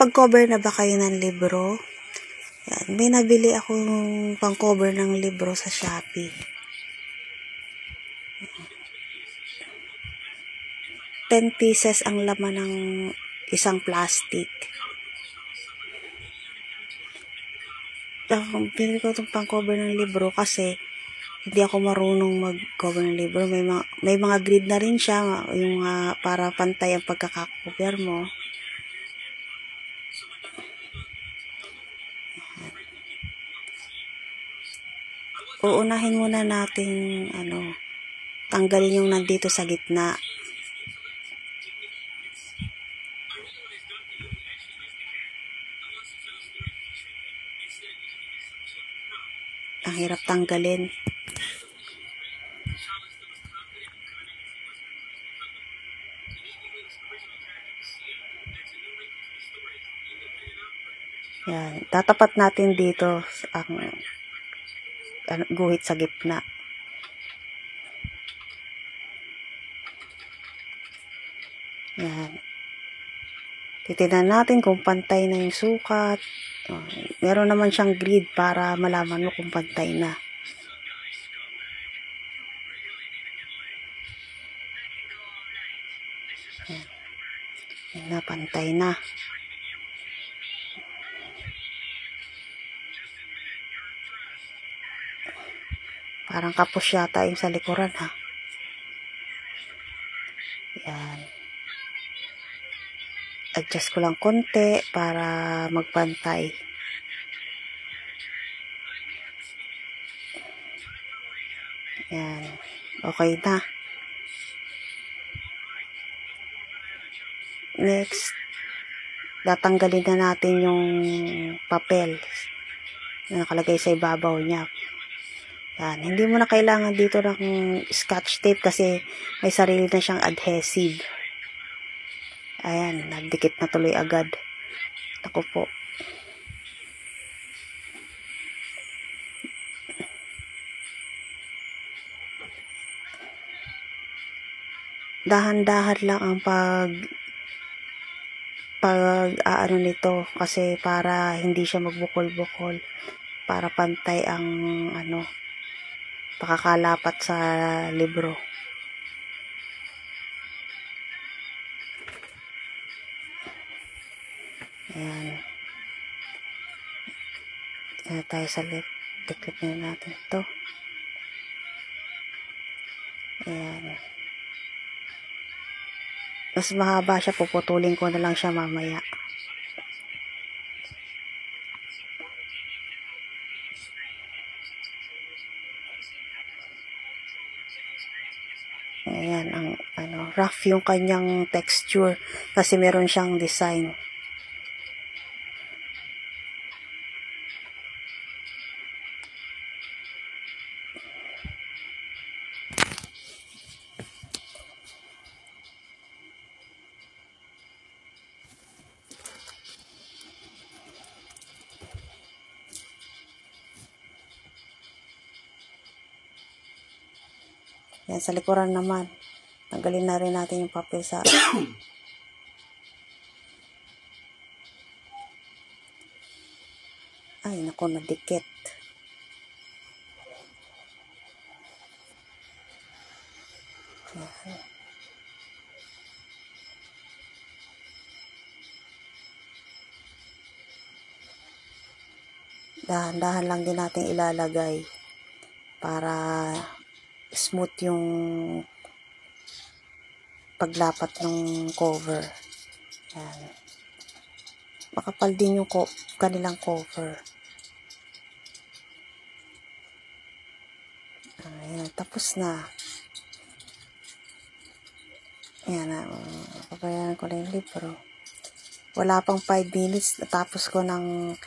Nakapag-cover na ba kayo ng libro? Yan. May nabili akong pang-cover ng libro sa Shopee. 10 pieces ang laman ng isang plastic. Pinili ko itong pang-cover ng libro kasi hindi ako marunong mag-cover ng libro. May mga grid na rin siya, yung para pantay ang pagkakakover mo. Uunahin muna natin tanggalin yung nandito sa gitna. Ang hirap tanggalin. Yan, tatapat natin dito ang guhit sa gitna. Yan. Titignan natin kung pantay na yung sukat. Meron naman siyang grid para malaman mo kung pantay na. Yan na, pantay na. Parang kapos yata yung sa likuran, ha. Yan. Adjust ko lang konti para magpantay. Yan. Okay na. Next, tatanggalin na natin yung papel na nakalagay sa ibabaw niya. Yan. Hindi mo na kailangan dito ng scotch tape kasi may sarili na siyang adhesive. Ayan, nagdikit na tuloy agad. Ako po. Dahan-dahan lang ang nito kasi para hindi siya magbukol-bukol, para pantay ang pakakalapat sa libro. Ayan. Ayan tayo sa left. Tiklip na natin ito. Ayan. Mas mahaba siya, puputulin ko na lang siya mamaya. Ayan, rough yung kanyang texture kasi meron siyang design. Yan, sa likuran naman. Tanggalin na rin natin yung papel sa... Ay, naku, nadikit. Yan. Dahan-dahan lang din natin ilalagay para smooth yung paglapat ng cover. Yan. Makapal din yung kanilang cover. Ayan, tapos na. Ayan, papayaran ko na yung libro. Wala pang 5 minutes, natapos ko ng